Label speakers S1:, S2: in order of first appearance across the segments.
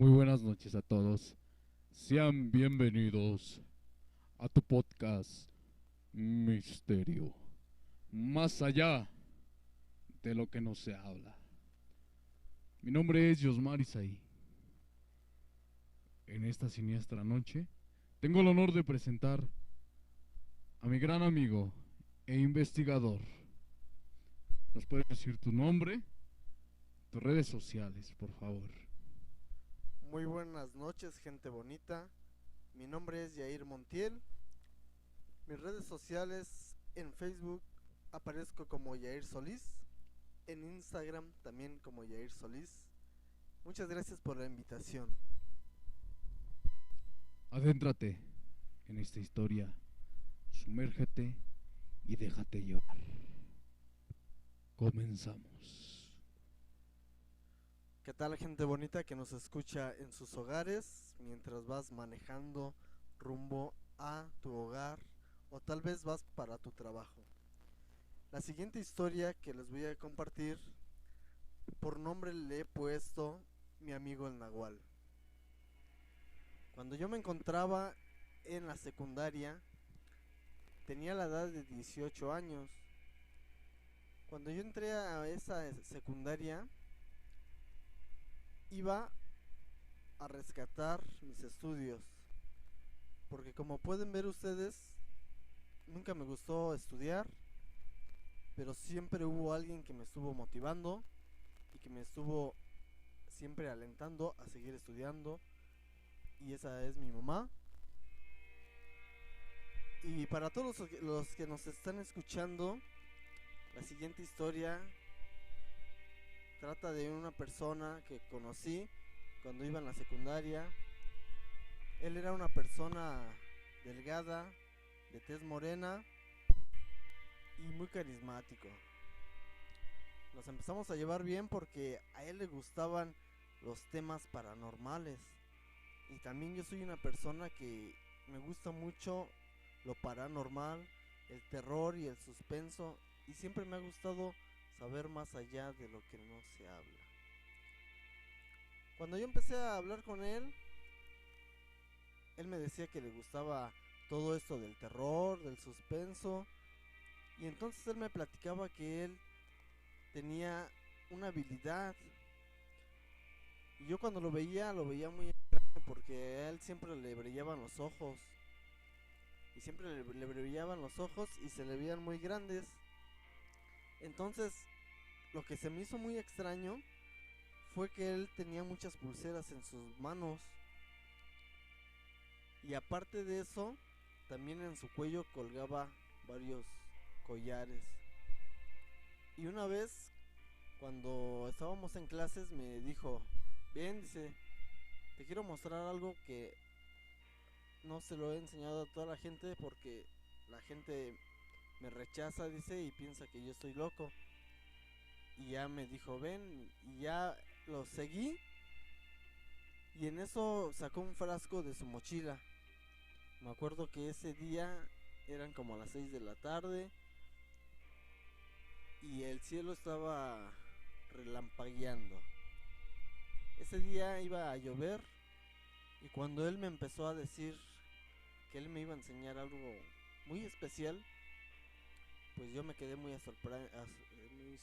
S1: Muy buenas noches a todos. Sean bienvenidos a tu podcast Misterio. Más allá de lo que no se habla. Mi nombre es Yosmar Isaí. En esta siniestra noche tengo el honor de presentar a mi gran amigo e investigador. ¿Nos puedes decir tu nombre? Tus redes sociales, por favor.
S2: Muy buenas noches, gente bonita. Mi nombre es Yair Montiel. Mis redes sociales: en Facebook aparezco como Yair Solís, en Instagram también como Yair Solís. Muchas gracias por la invitación.
S1: Adéntrate en esta historia, sumérgete y déjate llevar. Comenzamos.
S2: ¿Qué tal, gente bonita que nos escucha en sus hogares mientras vas manejando rumbo a tu hogar o tal vez vas para tu trabajo? La siguiente historia que les voy a compartir, por nombre le he puesto Mi amigo el Nahual. Cuando yo me encontraba en la secundaria, tenía la edad de 18 años. Cuando yo entré a esa secundaria, iba a rescatar mis estudios. Porque como pueden ver ustedes, nunca me gustó estudiar, pero siempre hubo alguien que me estuvo motivando y que me estuvo siempre alentando a seguir estudiando. Y esa es mi mamá. Y para todos los que nos están escuchando, la siguiente historia trata de una persona que conocí cuando iba en la secundaria. Él era una persona delgada, de tez morena y muy carismático. Nos empezamos a llevar bien porque a él le gustaban los temas paranormales. Y también yo soy una persona que me gusta mucho lo paranormal, el terror y el suspenso. Y siempre me ha gustado saber más allá de lo que no se habla. Cuando yo empecé a hablar con él me decía que le gustaba todo esto del terror, del suspenso. Y entonces él me platicaba que él tenía una habilidad. Y yo cuando lo veía muy extraño porque a él siempre le brillaban los ojos. Y siempre le brillaban los ojos y se le veían muy grandes. Entonces, lo que se me hizo muy extraño fue que él tenía muchas pulseras en sus manos. Y aparte de eso, también en su cuello colgaba varios collares. Y una vez, cuando estábamos en clases, me dijo: bien, dice, te quiero mostrar algo que no se lo he enseñado a toda la gente porque la gente me rechaza, dice, y piensa que yo estoy loco. Y ya me dijo, ven, y ya lo seguí. Y en eso sacó un frasco de su mochila. Me acuerdo que ese día eran como las 6 de la tarde y el cielo estaba relampagueando. Ese día iba a llover y cuando él me empezó a decir que él me iba a enseñar algo muy especial, pues yo me quedé muy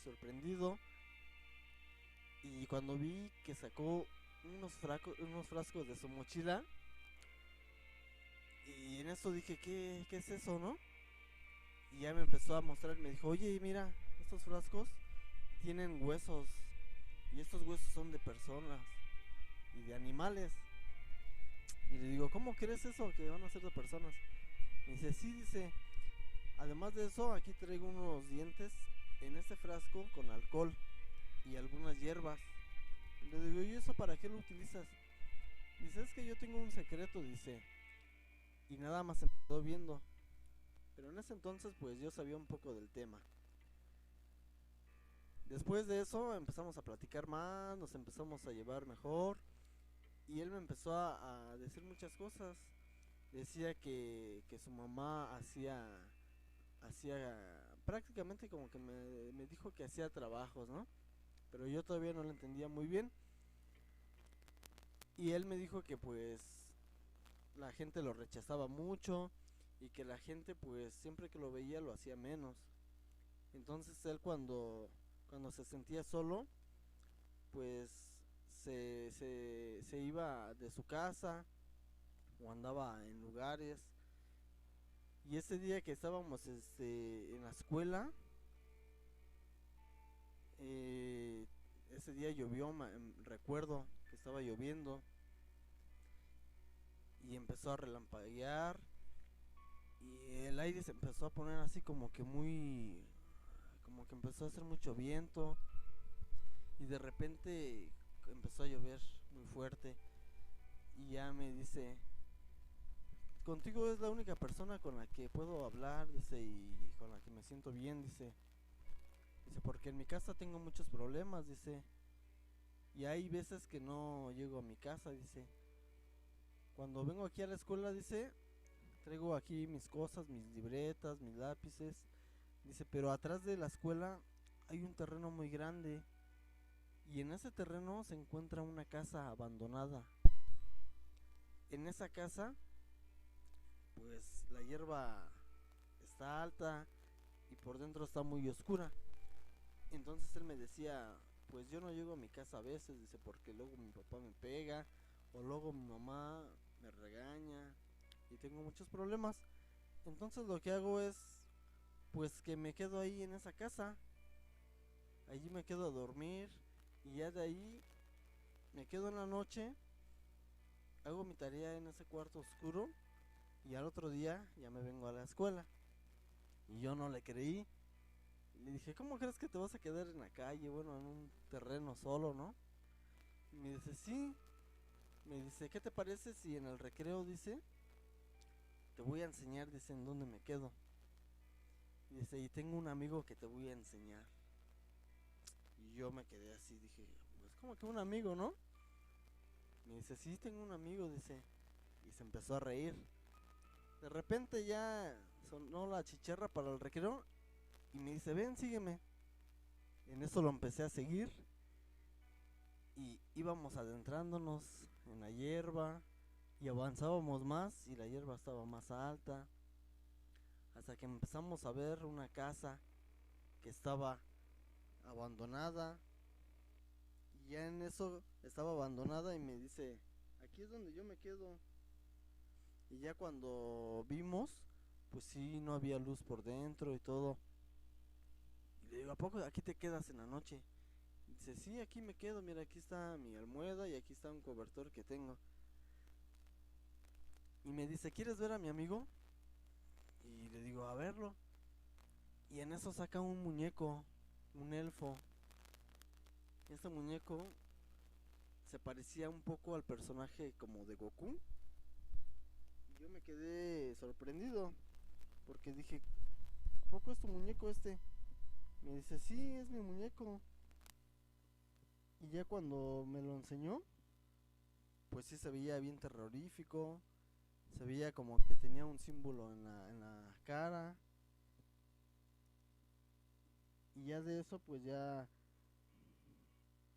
S2: sorprendido. Y cuando vi que sacó unos frascos de su mochila, y en eso dije, ¿qué es eso, no? Y ya me empezó a mostrar, me dijo, oye, mira, estos frascos tienen huesos. Y estos huesos son de personas y de animales. Y le digo, ¿cómo crees eso? Que van a ser de personas. Me dice, sí, dice, además de eso, aquí traigo unos dientes en este frasco con alcohol y algunas hierbas. Le digo, ¿y eso para qué lo utilizas? Dice, es que yo tengo un secreto, dice. Y nada más se me quedó viendo. Pero en ese entonces pues yo sabía un poco del tema. Después de eso empezamos a platicar más, nos empezamos a llevar mejor. Y él me empezó a decir muchas cosas. Decía que su mamá hacía prácticamente como que me dijo que hacía trabajos, ¿no? Pero yo todavía no lo entendía muy bien. Y él me dijo que pues la gente lo rechazaba mucho y que la gente pues siempre que lo veía lo hacía menos. Entonces él cuando se sentía solo, pues se iba de su casa o andaba en lugares. Y ese día que estábamos en la escuela, eh, ese día llovió, recuerdo que estaba lloviendo y empezó a relampaguear y el aire se empezó a poner así como que empezó a hacer mucho viento y de repente empezó a llover muy fuerte y ya me dice, contigo es la única persona con la que puedo hablar, dice, y con la que me siento bien, dice, porque en mi casa tengo muchos problemas, dice, y hay veces que no llego a mi casa, dice, cuando vengo aquí a la escuela, dice, traigo aquí mis cosas, mis libretas, mis lápices, dice, pero atrás de la escuela hay un terreno muy grande y en ese terreno se encuentra una casa abandonada. En esa casa, pues la hierba está alta y por dentro está muy oscura. Entonces él me decía, pues yo no llego a mi casa a veces, dice, porque luego mi papá me pega o luego mi mamá me regaña y tengo muchos problemas. Entonces lo que hago es, pues que me quedo ahí en esa casa, allí me quedo a dormir y ya de ahí me quedo en la noche, hago mi tarea en ese cuarto oscuro y al otro día ya me vengo a la escuela. Y yo no le creí. Le dije, ¿cómo crees que te vas a quedar en la calle? Bueno, en un terreno solo, ¿no? Y me dice, sí. Me dice, ¿qué te parece si en el recreo, dice, te voy a enseñar, dice, en dónde me quedo? Y dice, y tengo un amigo que te voy a enseñar. Y yo me quedé así, dije, pues como que un amigo, ¿no? Me dice, sí, tengo un amigo, dice. Y se empezó a reír. De repente ya sonó la chicharra para el recreo y me dice, ven, sígueme. En eso lo empecé a seguir y íbamos adentrándonos en la hierba y avanzábamos más y la hierba estaba más alta hasta que empezamos a ver una casa que estaba abandonada y ya en eso estaba abandonada y me dice, aquí es donde yo me quedo. Y ya cuando vimos, pues sí, no había luz por dentro y todo. Y le digo, ¿a poco aquí te quedas en la noche? Y dice, sí, aquí me quedo, mira, aquí está mi almohada y aquí está un cobertor que tengo. Y me dice, ¿quieres ver a mi amigo? Y le digo, a verlo. Y en eso saca un muñeco, un elfo. Este muñeco se parecía un poco al personaje como de Goku. Y yo me quedé sorprendido porque dije, ¿a poco es tu muñeco este? Me dice, sí, es mi muñeco. Y ya cuando me lo enseñó, pues sí se veía bien terrorífico. Se veía como que tenía un símbolo en la cara. Y ya de eso pues ya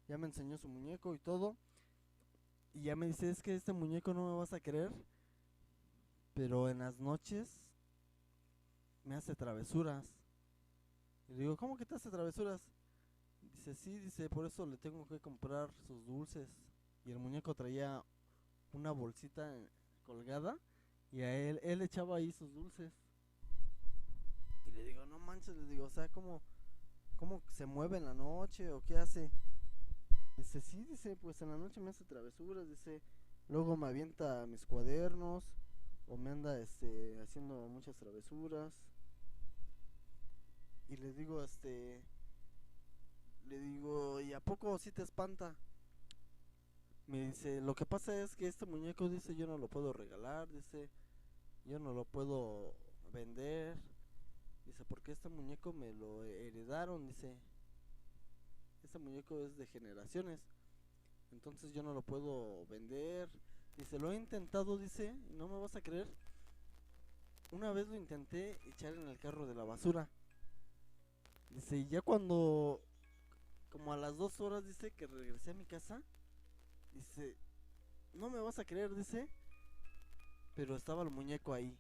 S2: me enseñó su muñeco y todo. Y ya me dice, es que este muñeco no me vas a querer, pero en las noches me hace travesuras. Y le digo, ¿cómo que te hace travesuras? Dice, sí, dice, por eso le tengo que comprar sus dulces. Y el muñeco traía una bolsita colgada y a él echaba ahí sus dulces. Y le digo, no manches, le digo, o sea, ¿cómo se mueve en la noche o qué hace? Dice, sí, dice, pues en la noche me hace travesuras, dice, luego me avienta mis cuadernos o me anda haciendo muchas travesuras. Y le digo, ¿y a poco sí te espanta? Me dice, lo que pasa es que este muñeco, dice, yo no lo puedo regalar, dice, yo no lo puedo vender, dice, porque este muñeco me lo heredaron, dice, este muñeco es de generaciones, entonces yo no lo puedo vender, dice, lo he intentado, dice, y no me vas a creer, una vez lo intenté echar en el carro de la basura, dice, y ya como a las 2 horas, dice, que regresé a mi casa, dice, no me vas a creer, dice, pero estaba el muñeco ahí.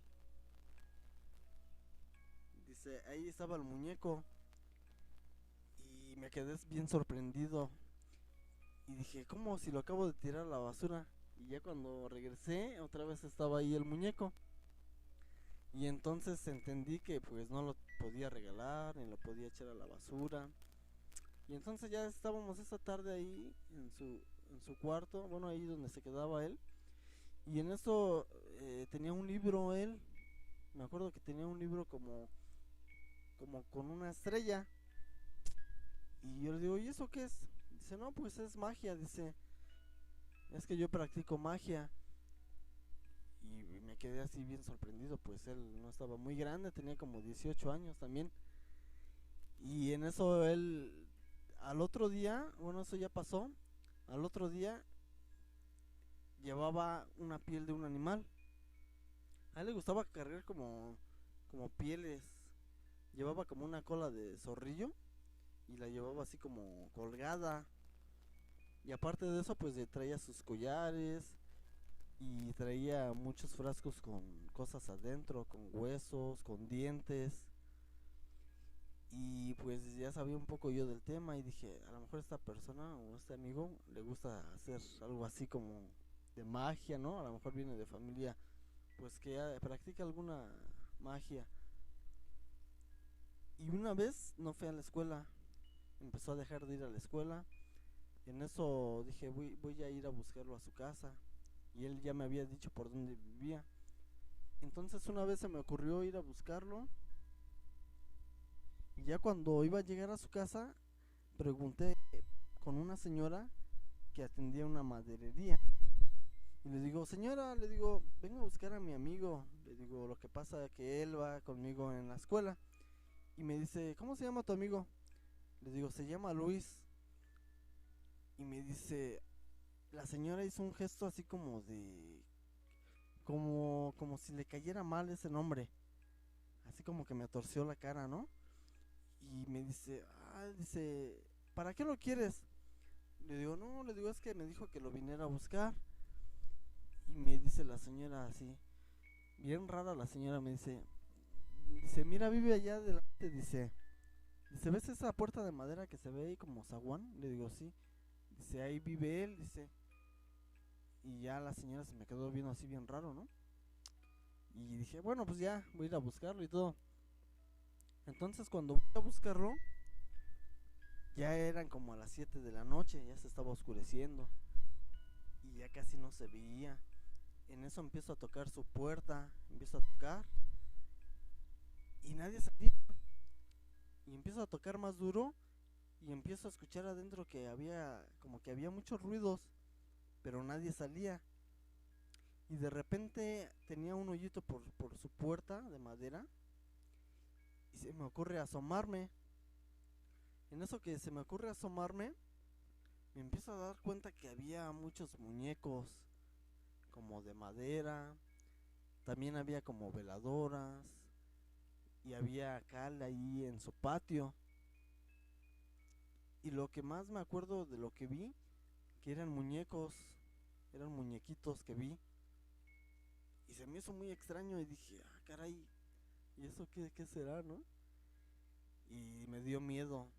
S2: Dice, ahí estaba el muñeco y me quedé bien sorprendido. Y dije, ¿cómo si lo acabo de tirar a la basura? Y ya cuando regresé, otra vez estaba ahí el muñeco. Y entonces entendí que pues no lo podía regalar, ni lo podía echar a la basura. Y entonces ya estábamos esa tarde ahí en su cuarto, bueno, ahí donde se quedaba él. Y en eso tenía un libro él. Me acuerdo que tenía un libro como con una estrella. Y yo le digo, ¿y eso qué es? Dice, no, pues es magia. Dice, es que yo practico magia. Y me quedé así bien sorprendido, pues él no estaba muy grande, tenía como 18 años también. Y en eso él, al otro día, bueno, eso ya pasó, al otro día llevaba una piel de un animal. A él le gustaba cargar como pieles. Llevaba como una cola de zorrillo y la llevaba así como colgada. Y aparte de eso, pues traía sus collares y traía muchos frascos con cosas adentro, con huesos, con dientes. Y pues ya sabía un poco yo del tema y dije, a lo mejor esta persona o este amigo le gusta hacer algo así como de magia, ¿no? A lo mejor viene de familia pues que practica alguna magia. Y una vez no fue a la escuela, empezó a dejar de ir a la escuela. En eso dije, voy a ir a buscarlo a su casa. Y él ya me había dicho por dónde vivía. Entonces una vez se me ocurrió ir a buscarlo. Y ya cuando iba a llegar a su casa, pregunté con una señora que atendía una maderería. Y le digo, señora, le digo, vengo a buscar a mi amigo. Le digo, lo que pasa es que él va conmigo en la escuela. Y me dice, ¿cómo se llama tu amigo? Le digo, se llama Luis. Y me dice, la señora hizo un gesto así como de, como si le cayera mal ese nombre. Así como que me torció la cara, ¿no? Y me dice, dice, ¿para qué lo quieres? Le digo, no, le digo, es que me dijo que lo viniera a buscar. Y me dice la señora así, bien rara la señora, me dice, mira, vive allá adelante, dice, ¿ves esa puerta de madera que se ve ahí como zaguán? Le digo, sí. Dice, ahí vive él, dice. Y ya la señora se me quedó viendo así bien raro, ¿no? Y dije, bueno, pues ya, voy a ir a buscarlo y todo. Entonces cuando voy a buscarlo, ya eran como a las 7 de la noche, ya se estaba oscureciendo. Y ya casi no se veía. En eso empiezo a tocar su puerta, empiezo a tocar. Y nadie salía. Y empiezo a tocar más duro. Y empiezo a escuchar adentro que había, como que había muchos ruidos. Pero nadie salía. Y de repente tenía un hoyito por su puerta de madera. Y se me ocurre asomarme. En eso que se me ocurre asomarme, me empiezo a dar cuenta que había muchos muñecos como de madera. También había como veladoras. Y había cal ahí en su patio. Y lo que más me acuerdo de lo que vi, que eran muñecos, eran muñequitos que vi. Y se me hizo muy extraño y dije, caray, ¿y eso qué será, no? Y me dio miedo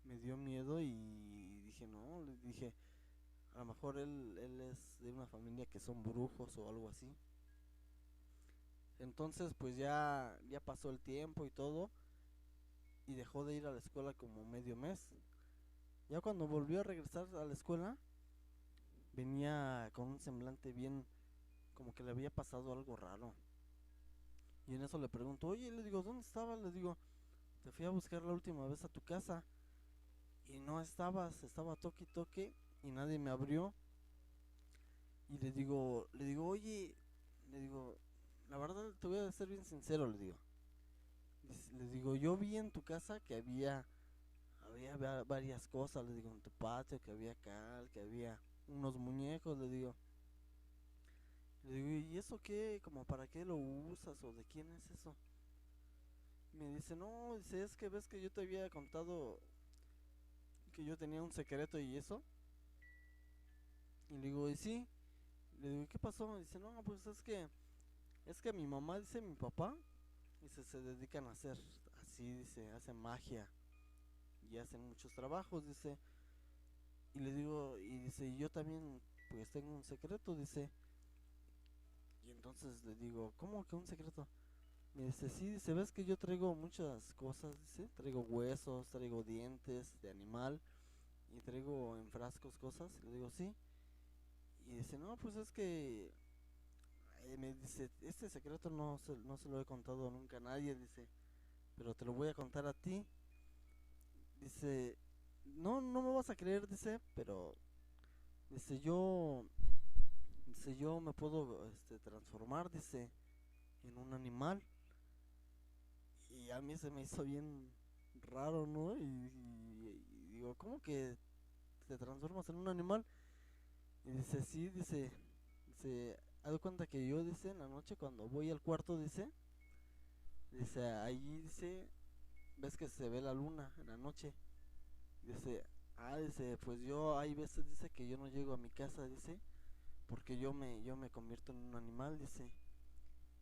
S2: y dije, no, le dije, a lo mejor él es de una familia que son brujos o algo así. Entonces pues ya pasó el tiempo y todo y dejó de ir a la escuela como medio mes. Ya cuando volvió a regresar a la escuela, venía con un semblante bien, como que le había pasado algo raro. Y en eso le pregunto, oye, le digo, ¿dónde estabas? Le digo, te fui a buscar la última vez a tu casa y no estabas, estaba toque y toque y nadie me abrió. Y le digo, oye, le digo, la verdad te voy a ser bien sincero, le digo. Le digo, yo vi en tu casa que había varias cosas, le digo, en tu patio, que había cal, que había unos muñecos, le digo. Le digo, ¿y eso qué? ¿Como para qué lo usas o de quién es eso? Me dice, no, dice, es que ves que yo te había contado que yo tenía un secreto y eso. Y le digo, ¿y sí? Le digo, ¿y qué pasó? Dice, no, pues es que mi mamá, dice, mi papá, dice, se dedican a hacer así, dice, hacen magia y hacen muchos trabajos, dice. Y le digo, y dice, y yo también, pues tengo un secreto, dice. Y entonces le digo, ¿cómo que un secreto? Me dice, sí, dice, ves que yo traigo muchas cosas, dice, traigo huesos, traigo dientes de animal y traigo en frascos cosas. Y le digo, sí. Y dice, no, pues es que me dice, este secreto no se lo he contado nunca a nadie, dice, pero te lo voy a contar a ti. Dice, no, no me vas a creer, dice, pero dice, yo me puedo transformar, dice, en un animal. Y a mí se me hizo bien raro, ¿no? Y digo, ¿cómo que te transformas en un animal? Y dice, sí, dice, haz de cuenta que yo, dice, en la noche cuando voy al cuarto, dice, ahí, dice, ves que se ve la luna en la noche. Dice, dice, pues yo hay veces, dice, que yo no llego a mi casa, dice, porque yo me convierto en un animal, dice.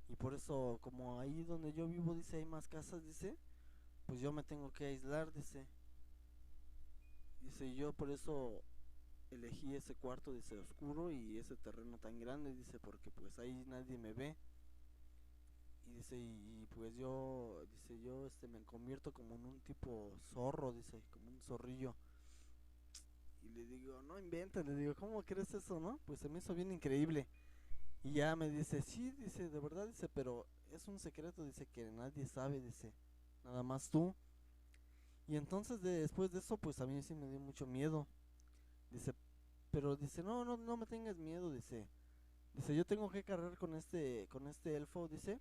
S2: Y por eso, como ahí donde yo vivo, dice, hay más casas, dice, pues yo me tengo que aislar, dice. Dice, yo por eso elegí ese cuarto, dice, oscuro y ese terreno tan grande, dice, porque pues ahí nadie me ve. Y dice, pues yo, dice, yo me convierto como en un tipo zorro, dice, como un zorrillo. Y le digo, no inventes, le digo, ¿cómo crees eso, no? Pues se me hizo bien increíble. Y ya me dice, sí, dice, de verdad, dice, pero es un secreto, dice, que nadie sabe, dice, nada más tú. Y entonces después de eso, pues a mí sí me dio mucho miedo. Dice, pero dice, no, no, no me tengas miedo, dice, yo tengo que cargar con este elfo, dice,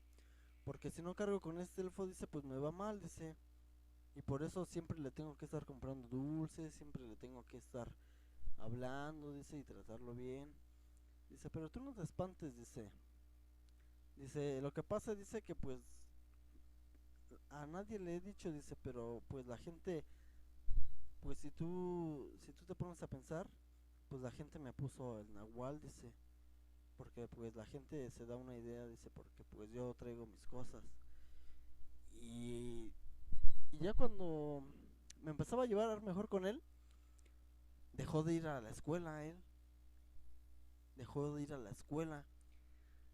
S2: porque si no cargo con este elfo, dice, pues me va mal, dice. Y por eso siempre le tengo que estar comprando dulces, siempre le tengo que estar hablando, dice, y tratarlo bien. Dice, pero tú no te espantes, dice. Dice, lo que pasa, dice, que pues a nadie le he dicho, dice, pero pues la gente, pues si tú te pones a pensar, pues la gente me puso el nahual, dice, porque pues la gente se da una idea, dice, porque pues yo traigo mis cosas. Y, y ya cuando me empezaba a llevar mejor con él, dejó de ir a la escuela él, dejó de ir a la escuela.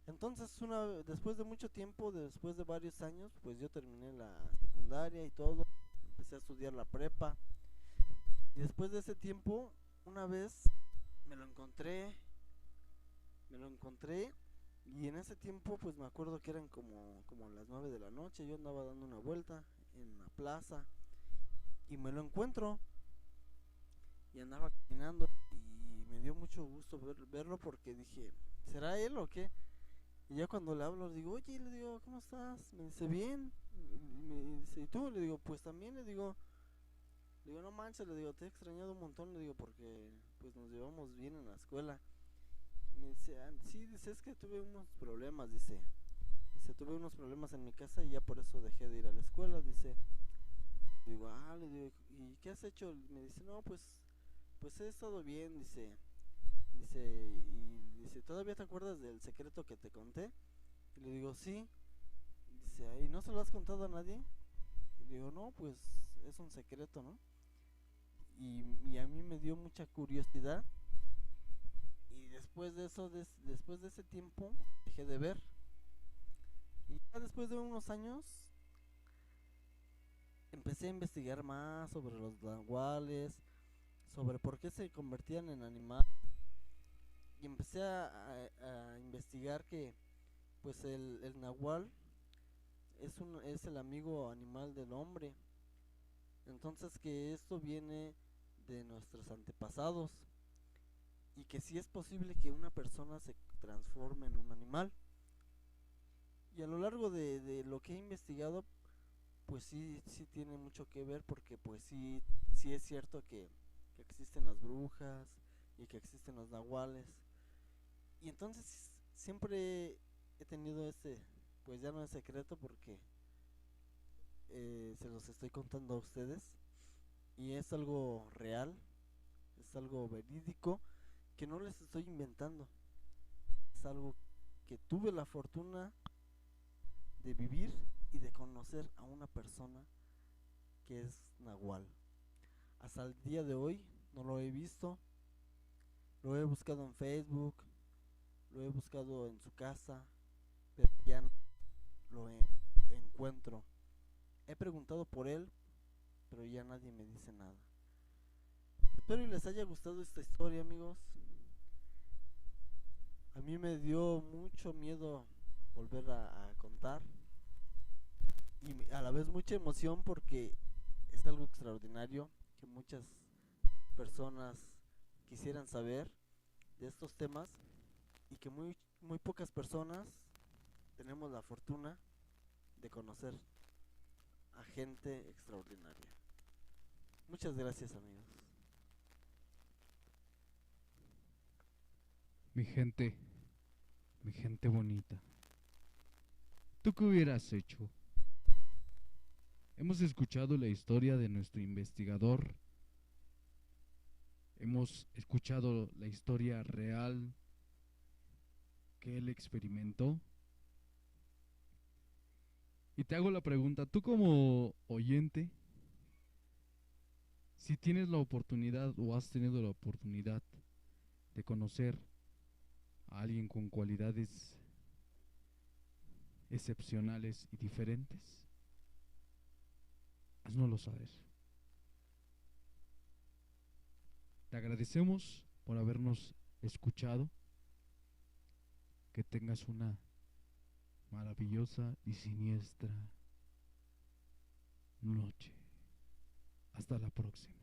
S2: Entonces, después de mucho tiempo, después de varios años, pues yo terminé la secundaria y todo, empecé a estudiar la prepa. Y después de ese tiempo, una vez me lo encontré, me lo encontré. Y en ese tiempo, pues me acuerdo que eran como las 9 de la noche. Yo andaba dando una vuelta en la plaza y me lo encuentro. Y andaba caminando y me dio mucho gusto verlo porque dije, ¿será él o qué? Y ya cuando le hablo, le digo, oye, le digo, ¿cómo estás? Me dice, bien. Y me dice, ¿y tú? Le digo, pues también, le digo, no manches, le digo, te he extrañado un montón, le digo, porque pues nos llevamos bien en la escuela. Y me dice, sí, dice, es que tuve unos problemas, dice, tuve unos problemas en mi casa y ya por eso dejé de ir a la escuela, dice. Le digo, le digo, ¿y qué has hecho? Me dice, no, pues he estado bien, dice, ¿todavía te acuerdas del secreto que te conté? Y le digo, sí. Dice, ¿y no se lo has contado a nadie? Y le digo, no, pues es un secreto, ¿no? Y a mí me dio mucha curiosidad. Y después de eso, después de ese tiempo, dejé de ver. Y ya después de unos años, empecé a investigar más sobre los nahuales, sobre por qué se convertían en animales. Y empecé a investigar que, pues, el nahual es el amigo animal del hombre. Entonces que esto viene de nuestros antepasados y que sí es posible que una persona se transforme en un animal. Y a lo largo de lo que he investigado, pues sí tiene mucho que ver porque pues sí es cierto que existen las brujas y que existen los nahuales. Y entonces siempre he tenido pues ya no es secreto porque se los estoy contando a ustedes y es algo real, es algo verídico que no les estoy inventando. Es algo que tuve la fortuna de vivir y de conocer a una persona que es Nahual. Hasta el día de hoy no lo he visto, lo he buscado en Facebook, lo he buscado en su casa, pero ya no lo encuentro. He preguntado por él, pero ya nadie me dice nada. Espero y les haya gustado esta historia, amigos. A mí me dio mucho miedo volver a contar y a la vez mucha emoción porque es algo extraordinario que muchas personas quisieran saber de estos temas y que muy pocas personas tenemos la fortuna de conocer a gente extraordinaria. Muchas gracias, amigos.
S1: Mi gente bonita. ¿Tú qué hubieras hecho? Hemos escuchado la historia de nuestro investigador. Hemos escuchado la historia real que él experimentó. Y te hago la pregunta, tú como oyente, si tienes la oportunidad o has tenido la oportunidad de conocer a alguien con cualidades excepcionales y diferentes, haznoslo saber. Te agradecemos por habernos escuchado. Que tengas una maravillosa y siniestra noche. Hasta la próxima.